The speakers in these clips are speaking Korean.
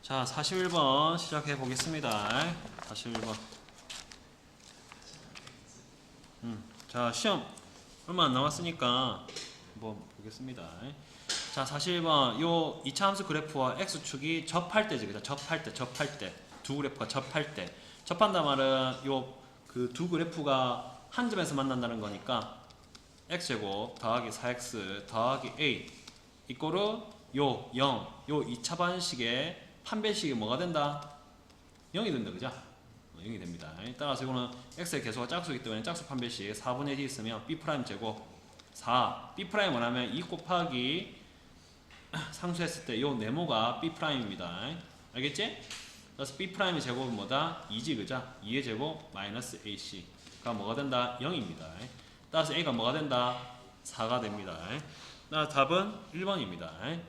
자, 41번 시작해 보겠습니다. 41번. 자, 시험 얼마 안 남았으니까 한번 보겠습니다. 자, 41번. 요 이차함수 그래프와 x축이 접할 때지, 그죠? 접할 때. 두 그래프가 접할 때. 접한다 말은 요 그 두 그래프가 한 점에서 만난다는 거니까 x제곱 더하기 4x 더하기 a 이꼬르 요 0. 요 2차 반식의 판별식이 뭐가 된다? 0이 된다, 그죠? 0이 됩니다. 따라서 이거는 x의 개수가 짝수이기 때문에 짝수 판별식 4분의 d 있으면 b' 제곱 4. b' 뭐냐면 2 곱하기 상수했을 때 요 네모가 b'입니다. 알겠지? 그래서 b'의 제곱은 뭐다? 2지, 그죠? 2의 제곱 마이너스 ac가 뭐가 된다? 0입니다. 따라서 a가 뭐가 된다? 4가 됩니다. 따라서 답은 1번입니다.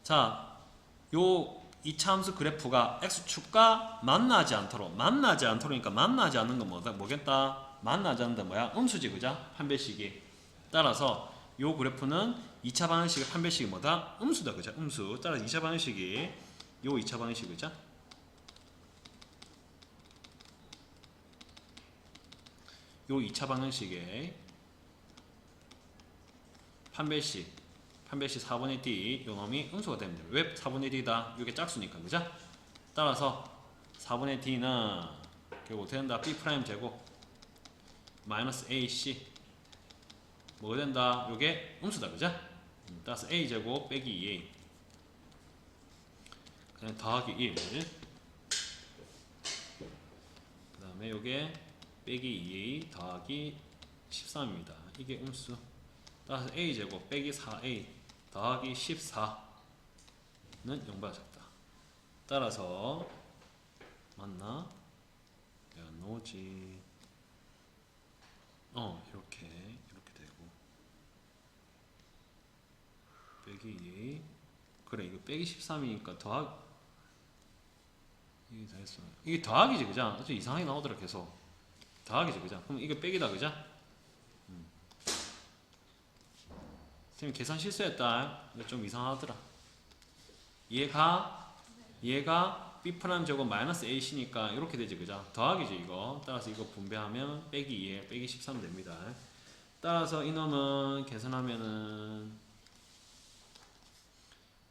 자, 요 이차함수 그래프가 x축과 만나지 않도록니까 만나지 않는 건 뭐겠다? 만나지 않는다 뭐야? 음수지, 그죠? 판별식이. 따라서 요 그래프는 2차 방정식의 판별식이 뭐다? 음수다, 그죠? 음수. 따라서 2차 방정식이 요 2차 방정식, 그죠? 요 2차 방정식의 판별식 4분의 d 요 놈이 음수가 됩니다. 왜 4분의 d다? 이게 짝수니까, 그죠? 따라서 4분의 d는 결국 어떻게 된다? b' 제곱 마이너스 ac 뭐가 된다? 요게 음수다, 그죠? 따라서 a 제곱 빼기 2a 그냥 더하기 1 그 다음에 요게 빼기 2a 더하기 13입니다. 이게 음수. 따라서 a 제곱 빼기 4a 더하기 14는 0보다 작다. 따라서 맞나? 내가 노지 이렇게 되고 빼기 2a 그래, 이거 빼기 13이니까 더하기 이게 다 했어. 이게 더하기지, 그죠? 좀 이상하게 나오더라. 계속 더하기지, 그죠? 그럼 이게 빼기다, 그죠? 선생님 계산 실수했다. 이거 좀 이상하더라. 얘가 b' 제곱 마이너스 ac니까 이렇게 되지, 그죠? 더하기지 이거. 따라서 이거 분배하면 빼기 2에 빼기 13 됩니다. 따라서 이놈은 계산하면은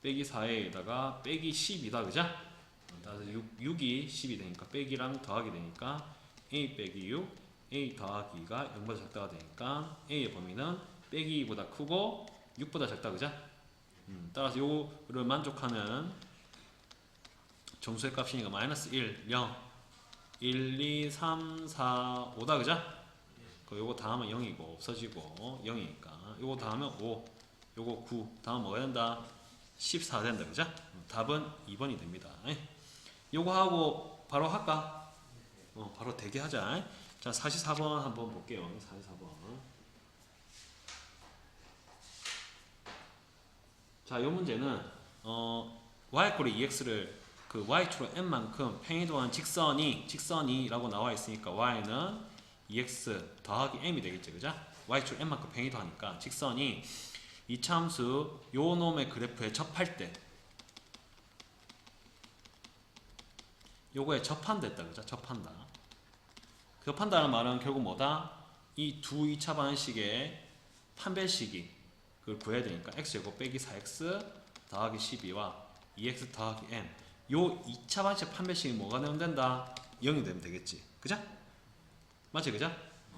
빼기 4에다가 빼기 10이다, 그죠? 따라서 6이 10이 되니까 빼기랑 더하기 되니까 a 빼기 6 a 더하기가 0보다 작다가 되니까 a의 범위는 빼기 2보다 크고 6보다 작다, 그죠? 따라서 요거를 만족하는 정수의 값이니까 마이너스 1, 0, 1, 2, 3, 4, 5다, 그죠? 요거 다 하면 0이고 없어지고 0이니까 요거 다 하면 5, 요거 9, 다음 뭐가 된다? 14 된다, 그죠? 답은 2번이 됩니다. 요거 하고 바로 할까? 바로 대기하자. 자, 44번 한번 볼게요. 44번. 자, 요 문제는 y = 2x를 그 y축으로 n만큼 평이동한 직선이라고 나와 있으니까 y는 2x 더하기 m이 되겠죠, 그죠? y축 n만큼 평이동하니까 직선이 이차함수 요 놈의 그래프에 접할 때 요거에 접한댔다, 그죠? 접한다는 말은 결국 뭐다? 이 두 2차 방식의 판별식이 그걸 구해야 되니까 x제곱 빼기 4x 더하기 12와 2x 더하기 m 요 2차 방식 판별식이 뭐가 되면 된다? 0이 되면 되겠지, 그죠? 맞지, 그죠?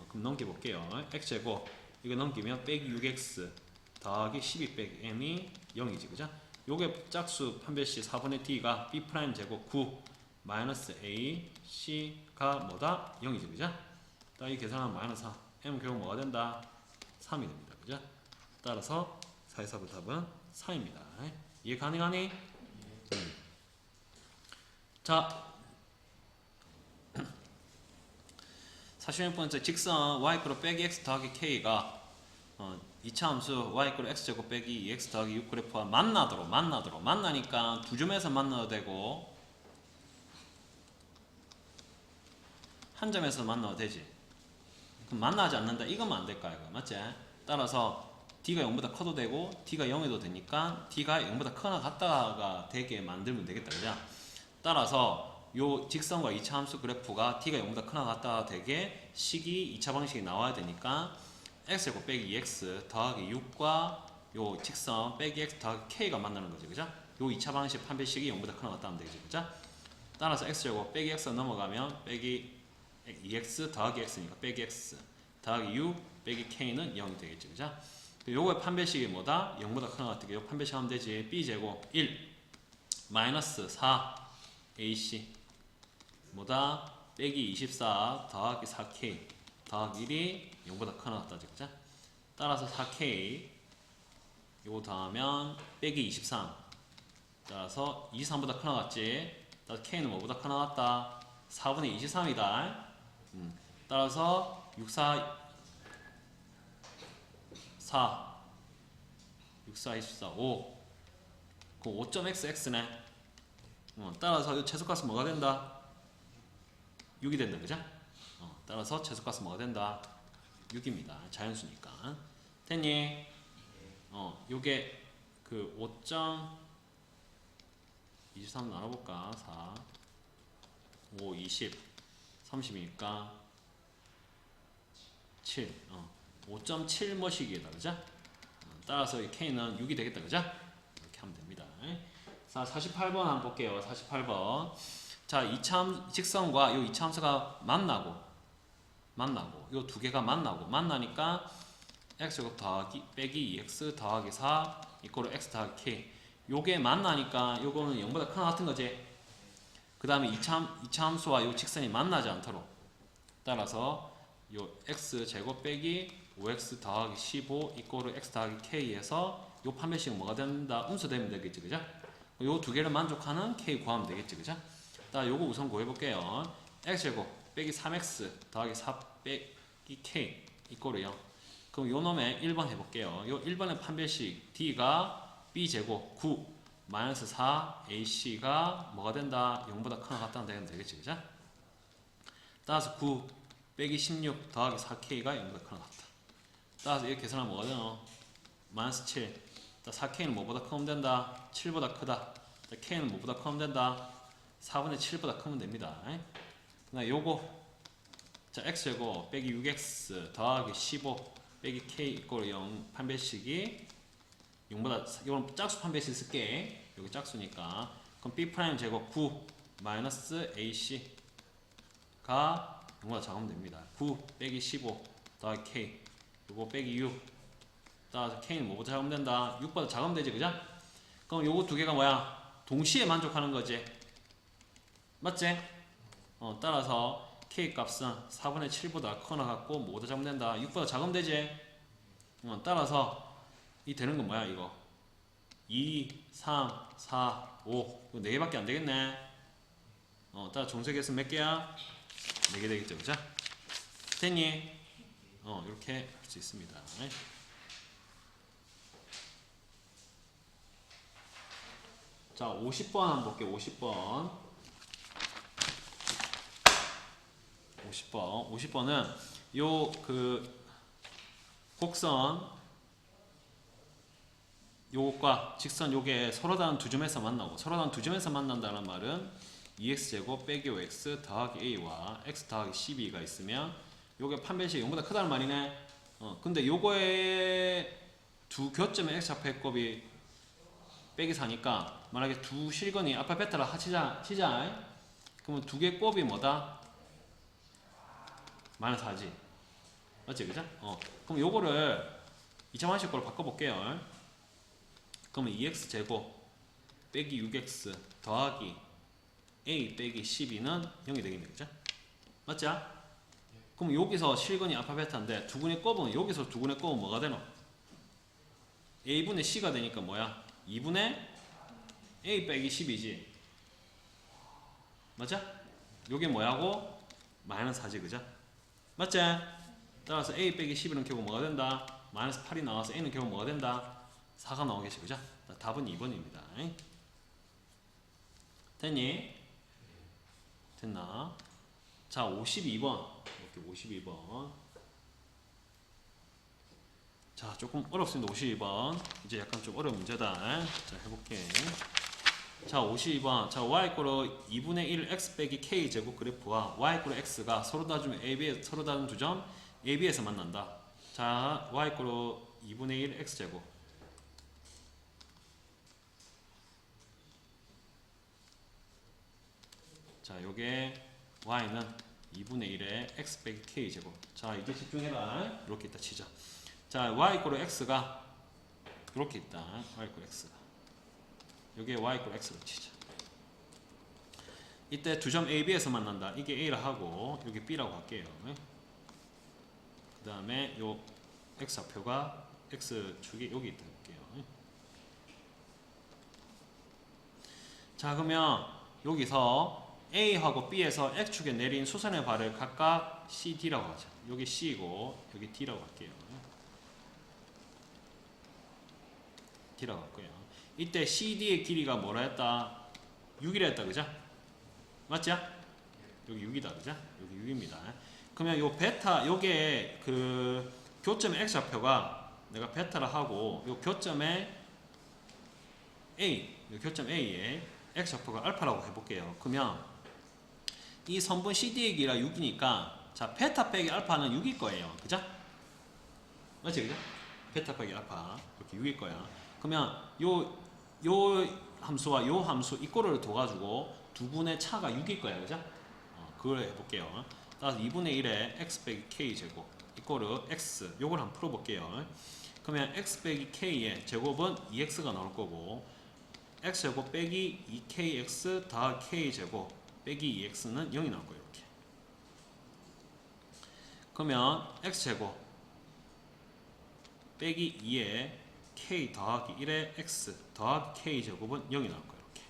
그럼 넘겨볼게요. x제곱 이거 넘기면 빼기 6x 더하기 12 빼기 m이 0이지, 그죠? 요게 짝수 판별식 4분의 d가 b' 제곱 9 마이너스 a c가 뭐다? 0이지, 그죠? 이 계산하면 마이너스 4 m은 결국 뭐가 된다? 3이 됩니다, 그죠? 따라서 44번 답은 4입니다. 이해 가능하니? 자, 46번째 직선 y 빼기 x 더하기 k가 2차 함수 y x제곱 빼기 2x 더하기 6 그래프와 만나니까 두 점에서 만나도 되고 한 점에서 만나도 되지. 그럼 만나지 않는다, 이거면 안 될까, 이거 맞지? 따라서 D가 0보다 커도 되고 D가 0에도 되니까 D가 0보다 커나 같다가 되게 만들면 되겠다. 그죠? 따라서 요 직선과 2차 함수 그래프가 D가 0보다 크나 같다가 되게 식이 2차 방식이 나와야 되니까 x제곱 빼기 2x 더하기 6과 요 직선 빼기 x 더하기 k가 만나는 거죠. 그죠? 요 2차 방식 판별식이 0보다 크나 같다 하면 되겠죠. 그죠? 따라서 x제곱 빼기 x가 넘어가면 빼기 2x 더하기 x니까 빼기 x 더하기 6 빼기 k는 0이 되겠죠. 그죠? 요거의 판별식이 뭐다? 0보다 크나 같게 요 판별식 하면 되지. b제곱 1 마이너스 4 ac 뭐다? 빼기 24 더하기 4k 더하기 1이 0보다 크나 같다. 그죠? 따라서 4k 요거 더하면 빼기 23 따라서 23보다 크나 같지? 따라서 k는 뭐보다 크나 같다? 4분의 23이다. 따라서 6, 4, 4 6, 4, 24, 5 그 5.xx네. 따라서 이 최소값은 뭐가 된다? 6이 된다. 그죠? 따라서 최소값은 뭐가 된다? 6입니다. 자연수니까. 됐니? 요게 그 5.23 나눠볼까? 4 5 20 30이니까 7 5.7 머시기에다. 그죠? 따라서 이 k는 6이 되겠다. 그죠? 이렇게 하면 됩니다. 자, 48번 한번 볼게요. 48번. 자, 2차 직선과 요 2차 함수가 만나고 요 두 개가 만나니까 x제곱 더하기 빼기 2x 더하기 4 이꼴로 x 더하기 k. 요게 만나니까 요거는 0보다 크나 같은 거지. 그 다음에 2차 함수와 요 직선이 만나지 않도록 따라서 요 x제곱 빼기 5x 더하기 15 이꼴로 x 더하기 k에서 요 판별식은 뭐가 된다? 음수되면 되겠지. 그죠? 요 두 개를 만족하는 k 구하면 되겠지. 그죠? 자, 요거 우선 구해볼게요. x제곱 빼기 3x 더하기 4 빼기 k 이꼴로 0. 그럼 요 놈의 1번 해볼게요. 요 1번의 판별식 d가 b제곱 9 마이너스 4 ac가 뭐가 된다? 0보다 크나 같다는 되면 되겠지. 그죠? 따라서 9 빼기 16 더하기 4k가 0보다 크나 같다. 따라서 이렇게 계산하면 뭐가 되노? 마이너스 7. 4k는 뭐보다 크면 된다? 7보다 크다. k는 뭐보다 크면 된다? 4분의 7보다 크면 됩니다. 그다음 요거 자 x제곱 빼기 6x 더하기 15 빼기 k 이꼴 0 판별식이 0보다 이건 짝수 판별식 쓸게. 여기 짝수니까 그럼 b 프라임 제곱 9 마이너스 ac가 0보다 작으면 됩니다. 9 빼기 15 더하기 k 요거 빼기 6 따라서 k는 뭐보다 작으면 된다? 6보다 작으면 되지. 그죠? 그럼 요거 두 개가 뭐야? 동시에 만족하는 거지. 맞지? 따라서 k 값은 4분의 7보다 커나 갖고 뭐보다 작으면 된다? 6보다 작으면 되지. 따라서 이 되는 건 뭐야 이거? 2, 3, 4, 5 이거 4개밖에 안 되겠네. 따라 정색에서 몇 개야? 4개 되겠죠. 그죠? 됐니? 이렇게 할 수 있습니다. 자, 50번 한번 볼게요. 50번은 요 그 곡선 요것과 직선 요게 서로 다른 두 점에서 만나고 서로 다른 두 점에서 만난다는 말은 2x제곱 빼기 5x 더하기 a와 x 더하기 12가 있으면 요게 판별식이 0보다 크다는 말이네. 근데 요거의 두 교점의 x좌표의 곱이 빼기 4니까 만약에 두 실근이 알파 베타를 치자 그러면 두 개의 곱이 뭐다? 마이너스 4지. 맞지? 그죠? 그럼 요거를 2차 방식으로 바꿔볼게요. 그러면 2x제곱 빼기 6x 더하기 a 빼기 12는 0이 되겠네. 그죠? 맞죠? 그럼 여기서 실근이 알파 베타인데 두근의 곱은 여기서 두근의 곱은 뭐가 되노? a분의 c가 되니까 뭐야? 2분의 a 빼기 10이지. 맞죠? 요게 뭐야고? 마이너스 4지. 그죠? 맞지? 따라서 a 빼기 11은 결국 뭐가 된다? 마이너스 8이 나와서 a는 결국 뭐가 된다? 4가 나오겠지. 그죠? 답은 2번입니다. 됐니? 됐나? 자, 52번. 이렇게 52번. 자, 조금 어렵습니다. 52번. 이제 약간 좀 어려운 문제다. 자, 해볼게. 자, 52번. 자, y= 2분의 1 x 빼기 k 제곱 그래프와 y= x가 서로 다른 서로 다른 두 점 a, b에서 만난다. 자, y= 2분의 1 x 제곱. 자, 요게 y는 2분의 1의 x 빼기 k 제곱. 자, 이게 집중해라. 이렇게 있다 치자. 자, y= x가 이렇게 있다. y= x가. 요게 y= x로 치자. 이때 두 점 A, B에서 만난다. 이게 A라 하고 여기 B라고 할게요. 그 다음에 요 X좌표가 X축이 여기 있다 할게요. 자, 그러면 여기서 A하고 B에서 X축에 내린 수선의 발을 각각 CD라고 하자. 여기 C고 여기 D라고 할게요. D라고 할 거예요. 이때 CD의 길이가 뭐라 했다? 6이라 했다. 그죠? 맞죠? 여기 6이다. 그죠? 여기 6입니다. 그러면 요 베타, 요게 그 교점 X좌표가 내가 베타라 하고 요 교점에 A, 요 교점 A에 X좌표가 알파라고 해볼게요. 그러면 이 선분 CD의 길이가 6이니까 자, 베타 빼기 알파는 6일 거예요. 그죠? 맞지? 그죠? 베타 빼기 알파 이렇게 6일 거야. 그러면 요 함수와 요 함수 이꼬를 둬가지고 두 분의 차가 6일 거야. 그죠? 그걸 해볼게요. 따라서 2분의 1에 x 빼기 k 제곱 이꼬르 x 요걸 한번 풀어볼게요. 그러면 x 빼기 k의 제곱은 2x가 나올 거고 x 제곱 빼기 2kx 더하기 k 제곱 빼기 2x는 0이 나올 거예요. 이렇게. 그러면 x 제곱 빼기 2에 k 더하기 1의 x 더하기 k 제곱은 0이 나올 거예요. 이렇게.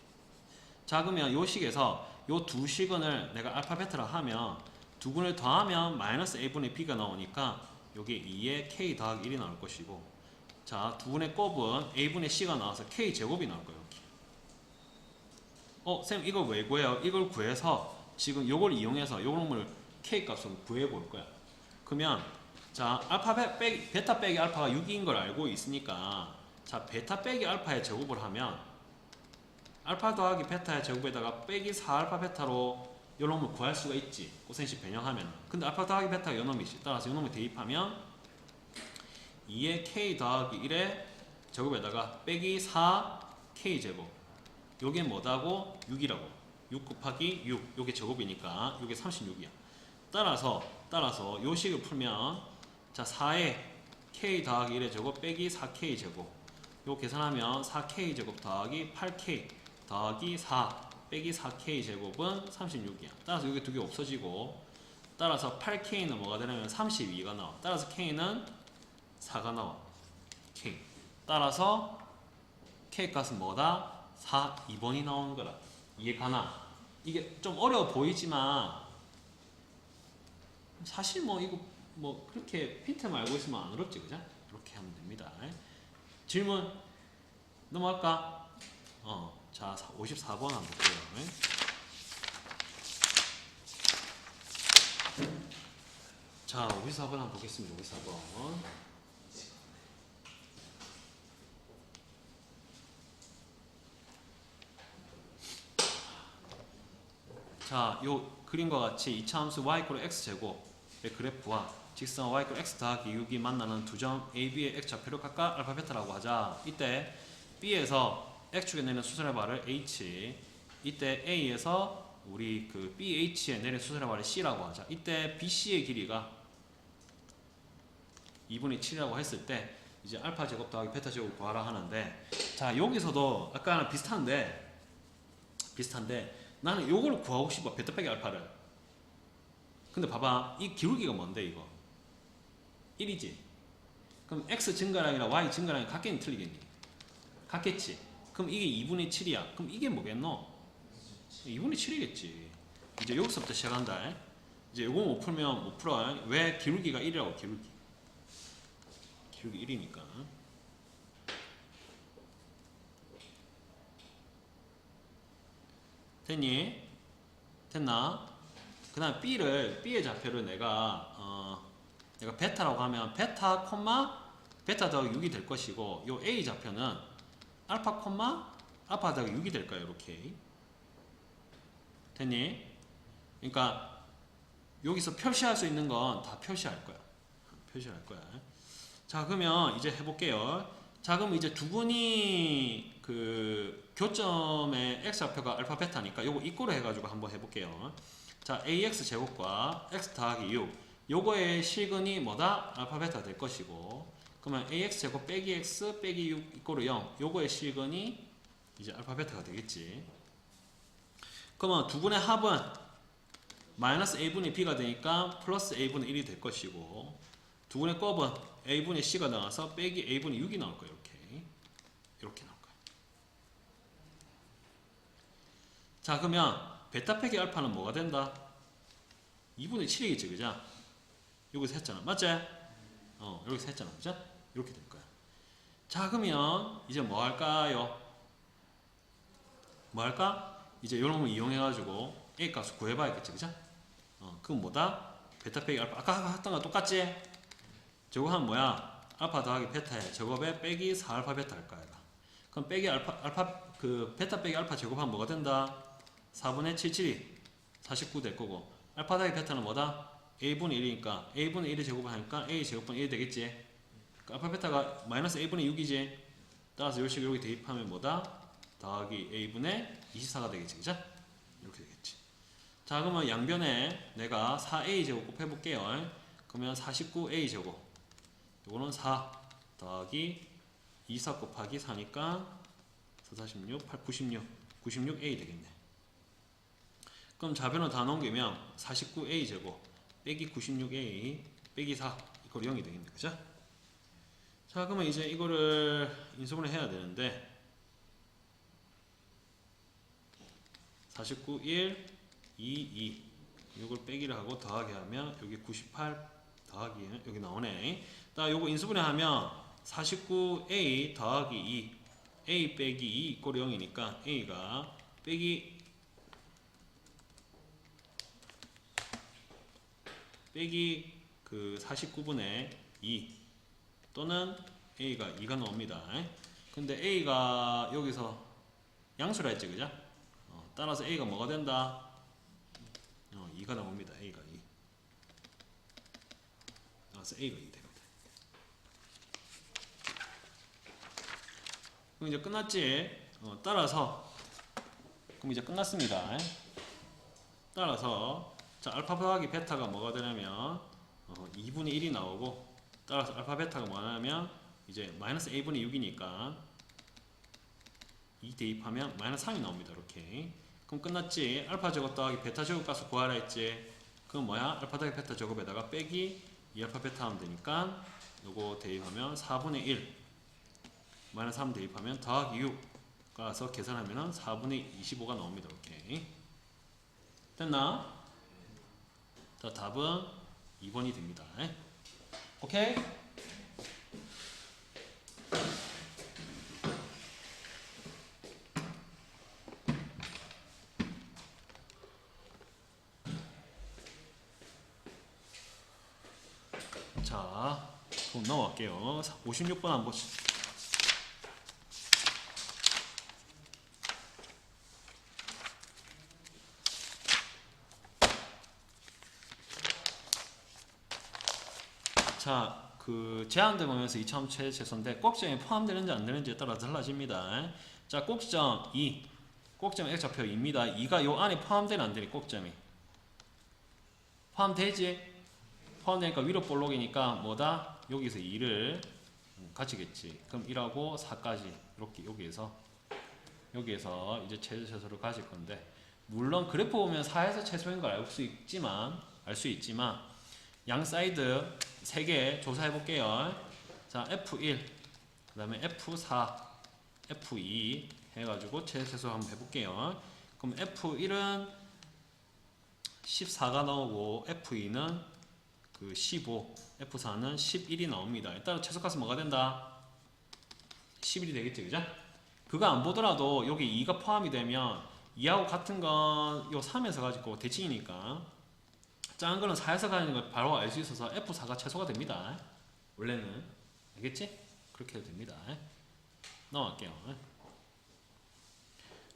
자, 그러면 요 식에서 요 두 식은을 내가 알파 베타라 하면 두 분을 더하면 마이너스 a분의 b가 나오니까 요게 2의 k 더하기 1이 나올 것이고 자, 두 분의 곱은 a분의 c가 나와서 k 제곱이 나올 거예요. 이렇게. 쌤 이걸 왜 구해요? 이걸 구해서 지금 요걸 이용해서 요 놈을 k 값을 구해 볼 거야. 그러면 자, 베타 빼기 알파가 6인 걸 알고 있으니까 자, 베타 빼기 알파의 제곱을 하면 알파 더하기 베타의 제곱에다가 빼기 4알파 베타로 요 놈을 구할 수가 있지. 코사인식 변형하면. 근데 알파 더하기 베타가 요 놈이지. 따라서 요 놈을 대입하면 2의 k 더하기 1의 제곱에다가 빼기 4k 제곱. 요게 뭐다고? 6이라고. 6 곱하기 6. 요게 제곱이니까 요게 36이야. 따라서 요 식을 풀면 자, 4에 k 더하기 1의 제곱 빼기 4k 제곱. 요 계산하면 4k 제곱 더하기 8k 더하기 4 빼기 4k 제곱은 36이야. 따라서 여기 두 개 없어지고 따라서 8k는 뭐가 되냐면 32가 나와. 따라서 k는 4가 나와. k. 따라서 k 값은 뭐다? 4, 2번이 나오는 거라. 이해가나? 이게 좀 어려워 보이지만 사실 뭐 이거 뭐 그렇게 핀트만 알고 있으면 안 어렵지. 그죠? 이렇게 하면 됩니다. 질문 넘어갈까? 자, 54번 한번 볼게요. 자, 54번 한번 보겠습니다. 54번. 자, 요 그림과 같이 이차함수 y = x제곱의 그래프와 직선 y = x 더하기 6이 만나는 두 점 A, B의 x좌표를 각각 알파 베타라고 하자. 이때 B에서 x축에 내는 수선의 발을 h, 이때 A에서 우리 그 BH에 내린 수선의 발을 C라고 하자. 이때 BC의 길이가 2분의 7이라고 했을 때 이제 알파 제곱 더하기 베타 제곱 구하라 하는데 자, 여기서도 아까랑 비슷한데 나는 요걸 구하고 싶어. 베타 빼기 알파를. 근데 봐봐. 이 기울기가 뭔데 이거? 1이지. 그럼 x 증가량이랑 y 증가량이 같겠니 틀리겠니? 같겠지. 그럼 이게 2분의 7이야. 그럼 이게 뭐겠노? 2분의 7이겠지. 이제 여기서부터 시작한다. 이제 요거 못 풀면 못 풀어. 왜? 기울기가 1이라고. 기울기 1이니까. 됐니? 됐나? 그 다음 B의 좌표를 내가 베타라고 하면 베타, 베타 더하기 6이 될 것이고 요 A 좌표는 알파 콤마 알파 더하기 6이 될 거예요. 이렇게 됐니? 그러니까 여기서 표시할 수 있는 건 다 표시할 거야. 표시할 거야. 자, 그러면 이제 해볼게요. 자, 그럼 이제 두 분이 그 교점의 x 좌표가 알파 베타니까 요거 이꼴로 해가지고 한번 해볼게요. 자, ax 제곱과 x 더하기 6 요거의 실근이 뭐다? 알파 베타 될 것이고, 그러면 ax 제곱 빼기 x 빼기 6 이꼴로 0 요거의 실근이 이제 알파 베타가 되겠지. 그러면 두 분의 합은 마이너스 a분의 b가 되니까 플러스 a분의 1이 될 것이고, 두 분의 곱은 a분의 c가 나와서 빼기 a분의 6이 나올 거예요. 이렇게 나올 거예요. 자, 그러면 베타 빼기 알파는 뭐가 된다? 2분의 7이겠지, 그죠? 여기서 했잖아, 맞지? 여기서 했잖아, 그죠? 이렇게 될 거야. 자, 그러면 이제 뭐 할까요? 뭐 할까? 이제 이런 거 이용해가지고 a 값을 구해봐야겠지, 그죠? 그럼 뭐다? 베타 빼기 알파. 아까 했던 거 똑같지? 저거 하면 뭐야? 알파 더하기 베타에 제곱에 빼기 4알파 베타 할 거야. 그럼 빼기 알파 그 베타 빼기 알파 제곱하면 뭐가 된다? 4분의 77이 49 될 거고, 알파 더하기 베타는 뭐다? a분의 1이니까 a분의 1의 제곱을 하니까 a 제곱분의 1이 되겠지. 그러니까 알파 베타가 마이너스 a분의 6이지. 따라서 요 식을 여기 대입하면 뭐다? 더하기 a분의 24가 되겠지, 그죠? 이렇게 되겠지. 자, 그러면 양변에 내가 4a 제곱 곱해볼게요. 그러면 49a 제곱, 요거는 4 더하기 24 곱하기 4니까 4, 46, 8, 96, 96a 되겠네. 그럼 좌변을 다 넘기면 49a 제곱 빼기 96a 빼기 4 이걸 0이 되겠네, 그죠? 자, 그러면 이제 이거를 인수분해 해야 되는데 49, 1, 2, 2 이걸 빼기를 하고 더하기 하면 여기 98 더하기 여기 나오네. 나 요거 인수분해 하면 49a 더하기 2 a 빼기 2 이꼴 0이니까 a가 빼기 그 49분의 2 또는 a가 2가 나옵니다. 근데 a가 여기서 양수라 했지, 그죠? 따라서 a가 뭐가 된다? 2가 나옵니다. a가 2. 따라서 a가 2 됩니다. 그럼 이제 끝났지? 따라서 그럼 이제 끝났습니다. 따라서 자, 알파 더하기 베타가 뭐가 되냐면 2분의 1이 나오고, 따라서 알파 베타가 뭐냐면 이제 마이너스 a분의 6이니까 2 대입하면 마이너스 3이 나옵니다. 이렇게. 그럼 끝났지? 알파 제곱 더하기 베타 제곱 값을 구하라 했지? 그럼 뭐야? 알파 더하기 베타 제곱에다가 빼기 2알파 베타 하면 되니까 요거 대입하면 4분의 1 마이너스 3 대입하면 더하기 6 가서 계산하면 4분의 25가 나옵니다. 이렇게. 됐나? 자, 답은 2번이 됩니다. 오케이? 자, 그럼 넘어갈게요. 56번 한번 보시죠. 자, 그 제한돼 보면서 2차함 최소인데 꼭지점이 포함되는지 안 되는지에 따라 달라집니다. 자, 꼭지점 2, 꼭지점 x좌표 2입니다. 2가 요 안에 포함되는 안 되니 꼭점이 포함되지? 포함되니까 위로 볼록이니까 뭐다? 여기서 2를 가지겠지. 그럼 1하고 4까지 이렇게 여기에서 이제 최소를 가질 건데, 물론 그래프 보면 4에서 최소인 걸 알 수 있지만 양 사이드 3개 조사해 볼게요. 자, F1, 그 다음에 F4, F2 해가지고 최소 한번 해볼게요. 그럼 F1은 14가 나오고 F2는 그 15, F4는 11이 나옵니다. 따라 최소값은 뭐가 된다? 11이 되겠지, 그죠? 그거 안 보더라도 여기 2가 포함이 되면 2하고 같은 건 요 3에서 가지고 대칭이니까 작은 거는 4에서 가는 걸 바로 알 수 있어서 F4가 최소가 됩니다. 원래는. 알겠지? 그렇게 해도 됩니다. 넘어갈게요.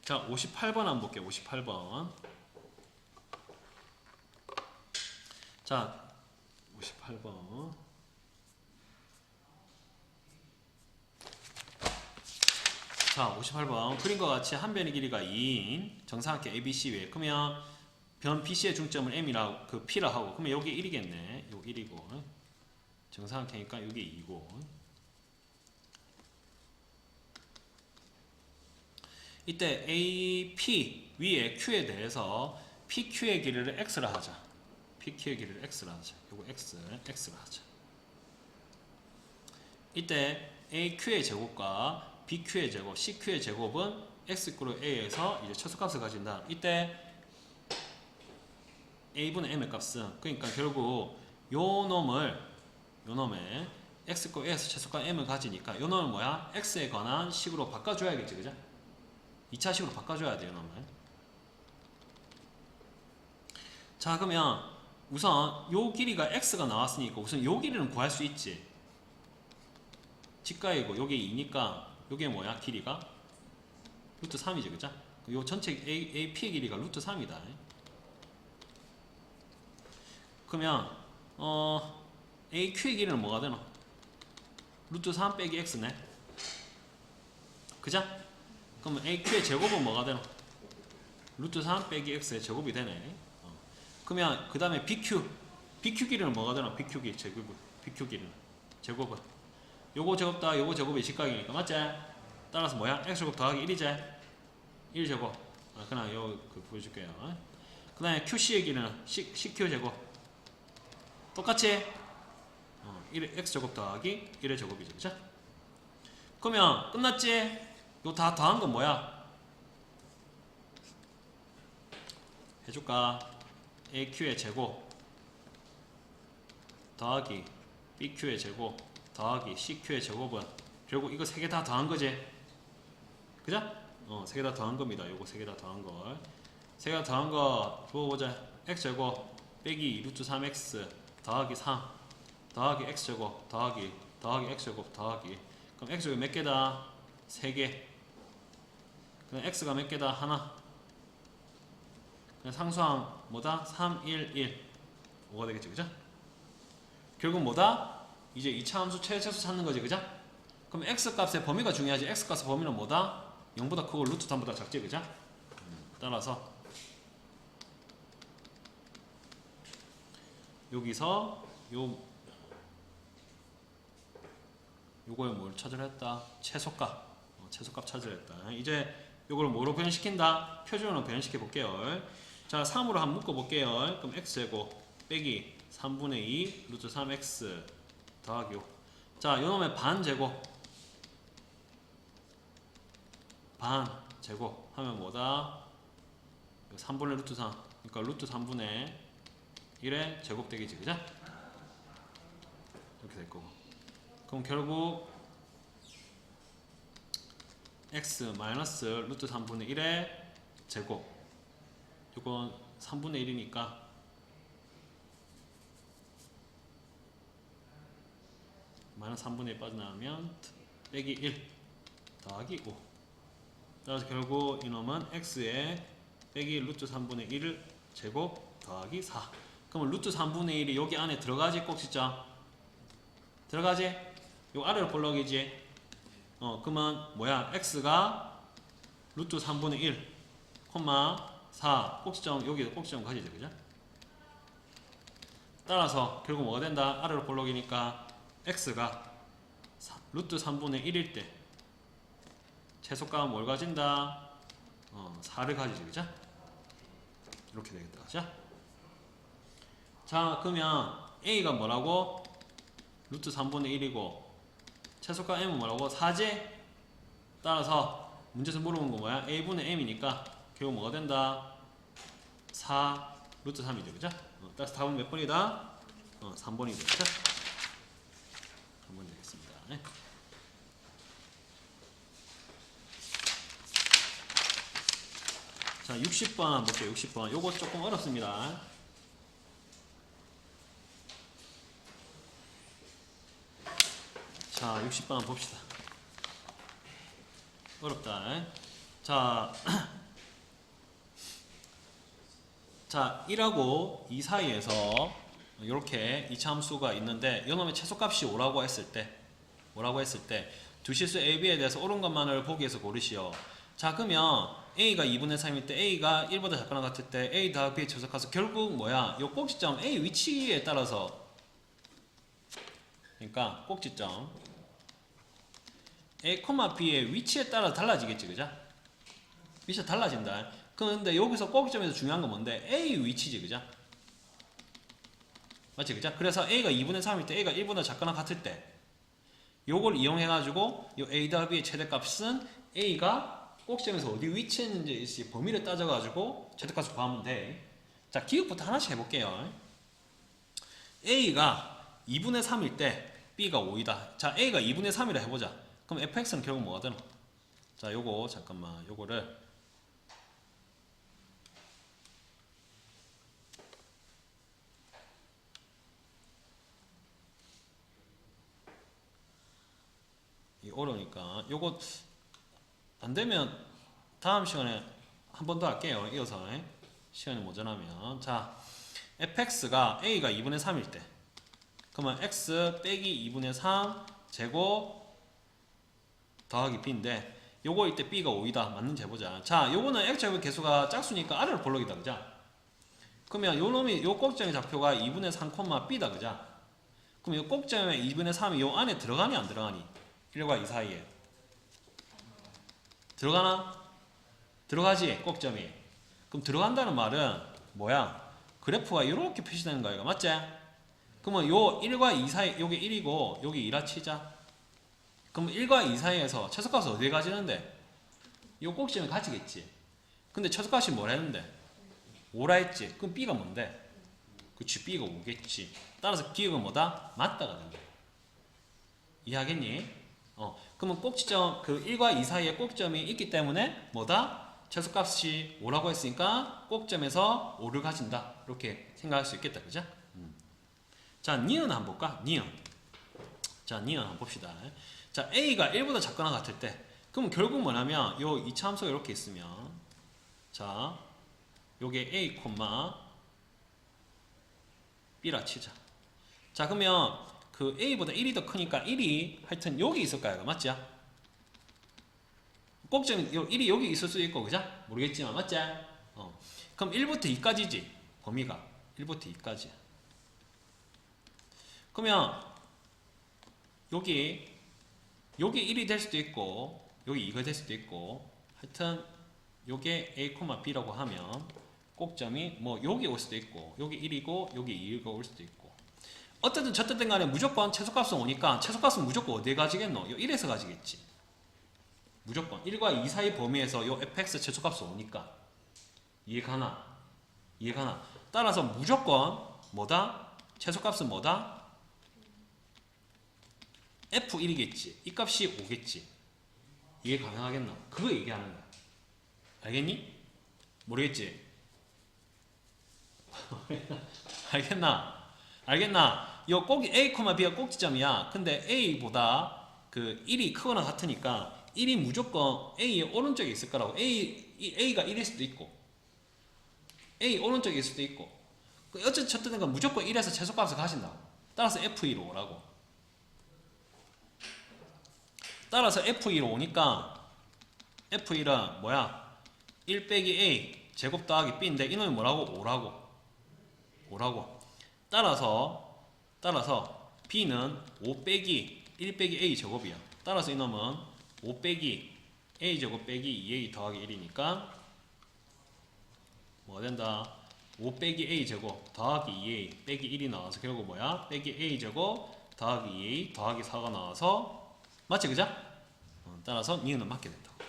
자, 58번 한번 볼게요. 58번. 자, 58번. 자, 58번. 그림과 같이 한 변의 길이가 2인 정사각형 ABC에 그러면 변 BC의 중점을 M이라고 그 P라 하고 그러면 여기 1이겠네. 여기 1이고 정사각형이니까 여기 2고 이때 AP 위에 Q에 대해서 PQ의 길이를 X라 하자. PQ의 길이를 X라 하자. 요거 X라 하자. 이때 AQ의 제곱과 BQ의 제곱, CQ의 제곱은 X = A에서 이제 최소값을 가진다. 이때 A분의 M의 값은 그러니까 결국 요 놈의 X = A에서 최소값 M을 가지니까 요 놈을 뭐야? X에 관한 식으로 바꿔줘야겠지, 그죠? 2차식으로 바꿔줘야 돼요, 놈을. 자, 그러면 우선 요 길이가 X가 나왔으니까 우선 요 길이는 구할 수 있지. 직가이고 요게 2니까 요게 뭐야? 길이가? 루트 3이지, 그죠? 요 전체 AP의 길이가 루트 3이다. 그러면 AQ의 길이는 뭐가 되나? 루트 3 빼기 X네. 그죠? 그러면 AQ의 제곱은 뭐가 되나? 루트 3 빼기 X의 제곱이 되네. 그러면 그 다음에 BQ 길이는 뭐가 되나? BQ 길이는 제곱은 요거 제곱 다 요거 제곱이 직각이니까 맞지? 따라서 뭐야? X제곱 더하기 1이지? 1제곱 그냥 요 보여줄게요. 그 다음에 QC의 길이는 CQ 제곱 똑같이 X제곱 더하기 1의 제곱이죠, 그죠? 그러면 끝났지? 요 다 더한 건 뭐야? 해줄까? AQ의 제곱 더하기 BQ의 제곱 더하기 CQ의 제곱은 결국 이거 세 개 다 더한 거지? 그죠? 세 개 다 더한 겁니다. 요거 세 개 다 더한 걸. 세 개 다 더한 거 부어보자. X제곱 빼기 루트 3X 더하기 3 더하기 X제곱 더하기 X제곱 더하기 그럼 X제곱 몇 개다? 3개. 그럼 X가 몇 개다? 하나. 그냥 상수항 뭐다? 3, 1, 1 5가 되겠지, 그죠? 결국 뭐다? 이제 2차 함수 최소 찾는 거지, 그죠? 그럼 X값의 범위가 중요하지. X값의 범위는 뭐다? 0보다 크고 루트 3보다 작지, 그죠? 따라서 여기서 요거에 뭘 찾으려 했다? 최소값. 최소값 찾으려 했다. 이제 요걸 뭐로 변시킨다? 표준으로 변시켜 볼게요. 자, 3으로 한번 묶어 볼게요. 그럼 X제곱 빼기 3분의 2 루트 3X 더하기 5. 자, 요놈의 반제곱 하면 뭐다? 3분의 루트 3 그러니까 루트 3분의 1의 제곱되기지, 그죠? 이렇게 될 거고. 그럼 결국 x 마이너스 루트 3분의 1의 제곱 이건 3분의 1이니까 마이너스 3분의 1 빠져나가면 빼기 1 더하기 5. 따라서 결국 이놈은 x에 빼기 루트 3분의 1을 제곱 더하기 4. 그러면 루트 3분의 1이 여기 안에 들어가지? 꼭 진짜 들어가지? 요 아래로 볼록이지? 그러면 뭐야? x가 루트 3분의 1 4 꼭지점 여기 꼭지점 가지죠, 그죠? 따라서 결국 뭐가 된다? 아래로 볼록이니까 x가 루트 3분의 1일 때 최소값은 뭘 가진다? 4를 가지지, 그죠? 이렇게 되겠다, 그죠? 자, 그러면 a가 뭐라고? 루트 3분의 1이고 최소값 m은 뭐라고? 4지? 따라서 문제에서 물어본 거 뭐야? a분의 m이니까 결국 뭐가 된다? 4 루트 3이죠, 그죠? 따라서 답은 몇 번이다? 3번이죠, 그죠? 3번 되겠습니다. 네. 자, 60번 한번 볼게요. 60번. 요거 조금 어렵습니다. 자, 자, 60번 봅시다. 어렵다. 자, 자 1하고 2 사이에서 이렇게 이차 함수가 있는데 이놈의 최소값이 5라고 했을 때 두 실수 A, B에 대해서 옳은 것만을 보기 위해서 고르시오. 자, 그러면 A가 2분의 3일 때 A가 1보다 작거나 같을 때 A 더하기 B의 최소값은 결국 뭐야? 요 꼭지점 A 위치에 따라서, 그러니까 꼭지점 A, B의 위치에 따라 달라지겠지, 그죠? 위치가 달라진다. 그런데 여기서 꼭지점에서 중요한 건 뭔데? A 위치지, 그죠? 맞지, 그죠? 그래서 A가 2분의 3일 때 A가 1보다 작거나 같을 때 요걸 이용해가지고 요 A 더하기 B의 최대값은 A가 꼭지점에서 어디 위치했는지 범위를 따져가지고 최대값을 구하면 돼. 자, 기억부터 하나씩 해볼게요. A가 2분의 3일 때 B가 5이다. 자, A가 2분의 3이라 해보자. 그럼 fx는 결국 뭐가 되노? 자, 요거 잠깐만, 요거를 이 어려우니까 요거 안 되면 다음 시간에 한 번 더 할게요. 이어서 시간이 모자라면. 자, fx가 A가 2분의 3일 때 그러면 x 빼기 2분의 3 제곱 더하기 b인데 요거일 때 b가 5이다. 맞는지 해보자. 자, 요거는 x제곱 개수가 짝수니까 아래로 볼록이다, 그죠? 그러면 요 놈이 요 꼭지점의 좌표가 2분의 3, b다, 그죠? 그럼 요 꼭지점의 2분의 3이 요 안에 들어가니 안 들어가니? 1과 2 사이에 들어가나? 들어가지, 꼭점이. 그럼 들어간다는 말은 뭐야? 그래프가 이렇게 표시되는 거야, 맞지? 그러면 요 1과 2 사이, 요게 1이고 여기 2라 치자. 그럼 1과 2 사이에서 최소값은 어디에 가지는데? 요 꼭지점에 가지겠지. 근데 최소값이 뭐라 했는데? 5라 했지. 그럼 B가 뭔데? 그치, B가 5겠지. 따라서 기억은 뭐다? 맞다가 된다. 이해하겠니? 그러면 꼭지점, 그 1과 2 사이에 꼭지점이 있기 때문에 뭐다? 최소값이 5라고 했으니까 꼭점에서 5를 가진다. 이렇게 생각할 수 있겠다. 그죠? 자, 니은 한번 볼까? 니은. 자, 니은 한번 봅시다. 자, A가 1보다 작거나 같을 때 그럼 결국 뭐냐면 요 이차 함수가 이렇게 있으면 자, 요게 A, B라 치자. 자, 그러면 그 A보다 1이 더 크니까 1이 하여튼 여기 있을까요? 맞죠? 꼭지점 1이 여기 있을 수도 있고, 그죠? 모르겠지만, 맞지? 그럼 1부터 2까지지, 범위가. 1부터 2까지. 그러면 여기 1이 될 수도 있고 여기 2가 될 수도 있고 하여튼 요게 A, B라고 하면 꼭점이 뭐 여기 올 수도 있고 여기 1이고 여기 2가 올 수도 있고 어쨌든 저쨌든 간에 무조건 최소값은 오니까 최소값은 무조건 어디에 가지겠노? 요 1에서 가지겠지. 무조건 1과 2 사이 범위에서 요 fx 최소값은 오니까 이해가나? 이해가나? 따라서 무조건 뭐다? 최소값은 뭐다? F1이겠지. 이 값이 5겠지. 이해 가능하겠나? 그거 얘기하는 거야. 알겠니? 모르겠지? 알겠나? 알겠나? 요 꼭이 A, B가 꼭지점이야. 근데 A보다 그 1이 크거나 같으니까 1이 무조건 A의 오른쪽에 있을 거라고. A가 1일 수도 있고 A 오른쪽에 있을 수도 있고 어쨌든 건 무조건 1에서 최소값을 가진다고. 따라서 F2로 오라고. 따라서 F2로 오니까 F1은 뭐야? 1 빼기 A 제곱 더하기 B인데 이놈이 뭐라고? 5라고. 따라서 B는 5 빼기 1 빼기 A 제곱이야. 따라서 이놈은 5 빼기 A 제곱 빼기 2A 더하기 1이니까 뭐가 된다? 5 빼기 A 제곱 더하기 2A 빼기 1이 나와서 결국 뭐야? 빼기 A 제곱 더하기 2A 더하기 4가 나와서 맞지, 그죠? 따라서 니은은 맞게 된다고.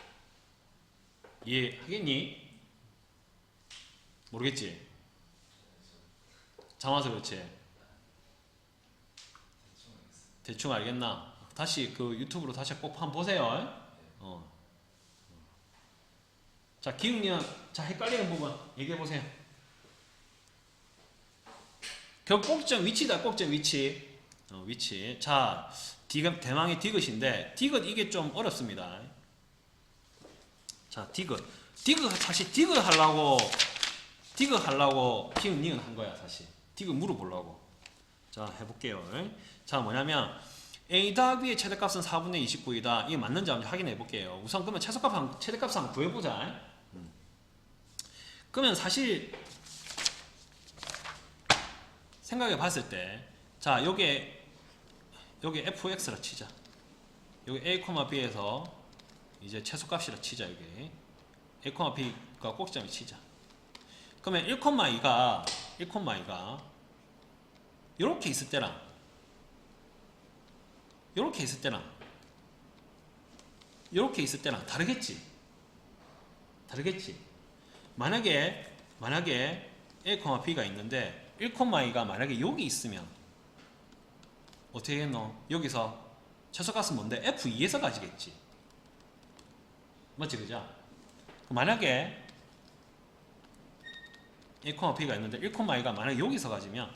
이해하겠니? 모르겠지? 잠와서 그렇지? 대충 알겠나? 다시 그 유튜브로 다시 꼭 한번 보세요. 자, 기억력, 자, 헷갈리는 부분 얘기해보세요. 결국 꼭지점 위치다, 꼭지점 위치. 위치. 자, 대망의 디귿인데 디귿 이게 좀 어렵습니다. 자, 디귿 사실 디귿 하려고 기운 니은 한 거야 사실. 디귿 물어보려고. 자, 해볼게요. 자, 뭐냐면 a 더하기 b의 최대값은 4분의 29이다. 이게 맞는지 한번 확인해 볼게요. 우선 그러면 최대값 한번 구해보자. 그러면 사실 생각해 봤을 때, 자, 요게 fx라 치자. 요게 a, b에서 이제 최소값이라 치자. 여기 a, b가 꼭지점이 치자. 그러면 1,2가 요렇게 있을 때랑 요렇게 있을 때랑 다르겠지. 만약에 a, b가 있는데 1,2가 만약에 여기 있으면 어떻게 했노? 여기서 최소값은 뭔데? f2에서 가지겠지. 맞지, 그죠? 만약에 a, b가 있는데 1,2가 만약에 여기서 가지면,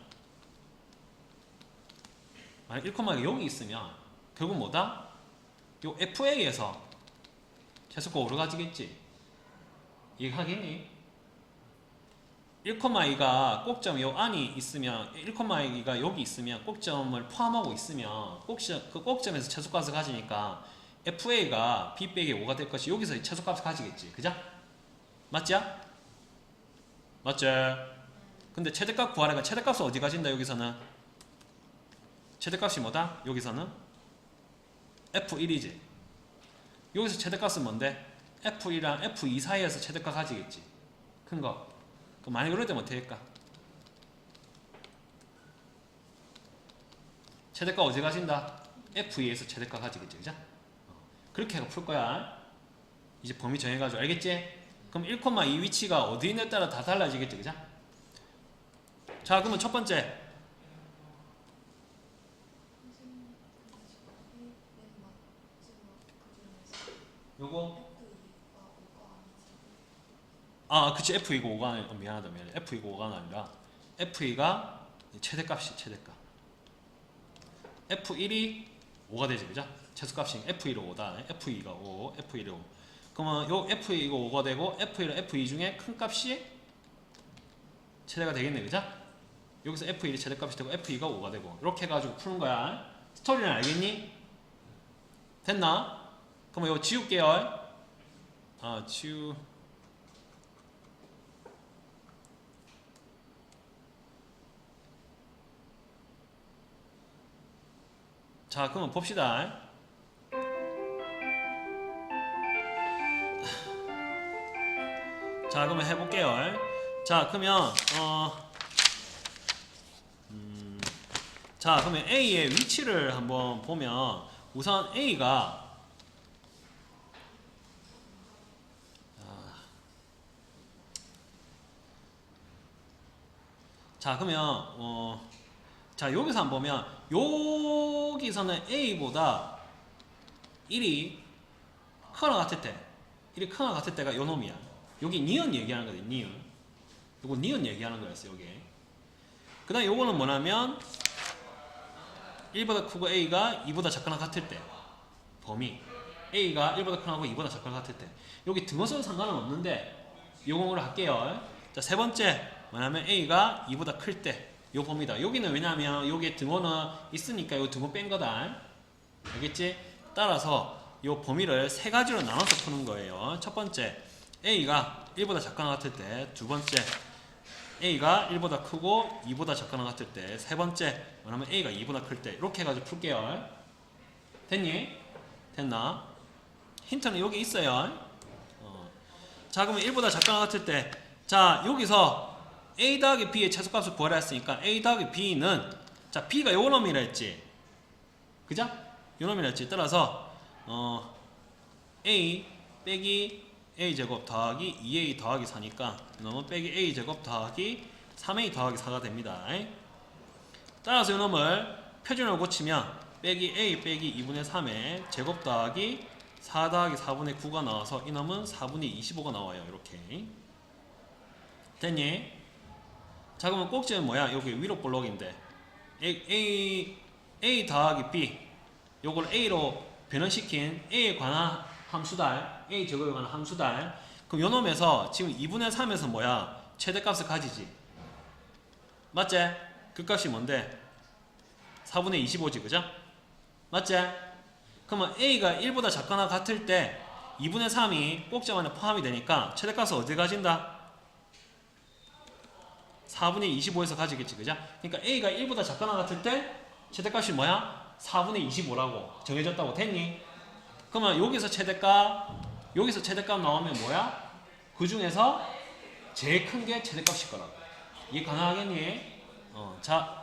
만약 1,2가 여기 있으면 결국 뭐다? 요 FA에서 최소가 5로 가지겠지. 이해하겠니? 1,2가 꼭점 요 안이 있으면, 1,2가 여기 있으면 꼭점을 포함하고 있으면 그 꼭점에서 최소값을 가지니까 FA가 B 빼기 5가 될 것이 여기서 최소값을 가지겠지. 그죠? 맞지? 맞지? 근데 최대값 구하려면 최대값은 어디 가진다 여기서는? 최대값이 뭐다? 여기서는? F1이지. 여기서 최대값은 뭔데? F1이랑 F2 사이에서 최대값 가지겠지. 큰 거. 그럼 만약에 그럴 때면 어떻게 할까? 최대값 어디 가진다? F2에서 최대값 가지겠지. 그죠? 그렇게 해서 풀 거야. 이제 범위 정해가지고. 알겠지? 그럼 1,2 위치가 어디 있느냐에 따라 다 달라지겠지. 그죠? 자, 그러면 첫 번째. 요거? 아, 그치. F2가 5가 미안하다. F2가 5가 아니라 F2가 최대값이 최대값. F1이 5가 되지. 그죠? 최소값이 F1이 5다. F2가 5, F1이 5. 그러면 요 F2가 5가 되고 F1은 F2 중에 큰 값이 최대가 되겠네. 그죠? 여기서 F1이 최대값이 되고 F2가 5가 되고 이렇게 해가지고 푸는 거야. 스토리는 알겠니? 됐나? 그러면 이거 지울게요. 자, 그러면 봅시다. 자, 그러면 해볼게요. 자, 그러면 자, 그러면 A의 위치를 한번 보면 우선 A가 자, 그러면 자, 여기서 한번 보면 여기서는 A보다 1이 크거나 같을 때 1이 크거나 같을 때가 요 놈이야. 여기 니은 얘기하는 거지. 니은. 요거 니은 얘기하는 거였어. 여기. 그 다음에 요거는 뭐냐면 1보다 크고 A가 2보다 작거나 같을 때 범위 A가 1보다 크고 2보다 작거나 같을 때 여기 등호수는 상관은 없는데 요거로 할게요. 자, 세 번째 뭐냐면 A가 2보다 클 때 요 범위다. 여기는 왜냐면 여기에 등호는 있으니까 요 등호 뺀 거다. 알겠지? 따라서 요 범위를 세 가지로 나눠서 푸는 거예요. 첫 번째 A가 1보다 작거나 같을 때, 두 번째 A가 1보다 크고 2보다 작거나 같을 때, 세 번째 뭐냐면 A가 2보다 클 때. 이렇게 해가지고 풀게요. 됐니? 됐나? 힌트는 여기 있어요. 자, 그러면 1보다 작거나 같을 때, 자, 여기서 A 더하기 B의 최소값을 구하라 했으니까 A 더하기 B는, 자, B가 요 놈이라 했지. 그죠? 요 놈이라 했지. 따라서 A 빼기 A제곱 더하기 2A 더하기 4니까 이놈은 빼기 A제곱 더하기 3A 더하기 4가 됩니다. 따라서 이놈을 표준으로 고치면 빼기 A 빼기 2분의 3의 제곱 더하기 4 더하기 4분의 9가 나와서 이놈은 4분의 25가 나와요. 이렇게. 됐니? 자, 그러면 꼭지는 뭐야? 여기 위로 볼록인데 A a 더하기 b 요걸 a로 변형시킨 a에 관한 함수달 a 제곱에 관한 함수달. 그럼 요 놈에서 지금 2분의 3에서 뭐야? 최대값을 가지지. 맞지? 그 값이 뭔데? 4분의 25지 그죠? 맞지? 그러면 a가 1보다 작거나 같을 때 2분의 3이 꼭지점 안에 포함이 되니까 최대값을 어디에 가진다? 4분의 25에서 가지겠지 그죠? 그러니까 a가 1보다 작거나 같을 때 최대값이 뭐야? 4분의 25라고 정해졌다고 됐니? 그러면 여기서 최대값 나오면 뭐야? 그 중에서 제일 큰 게 최대값일 거라고. 이해 가능하겠니? 자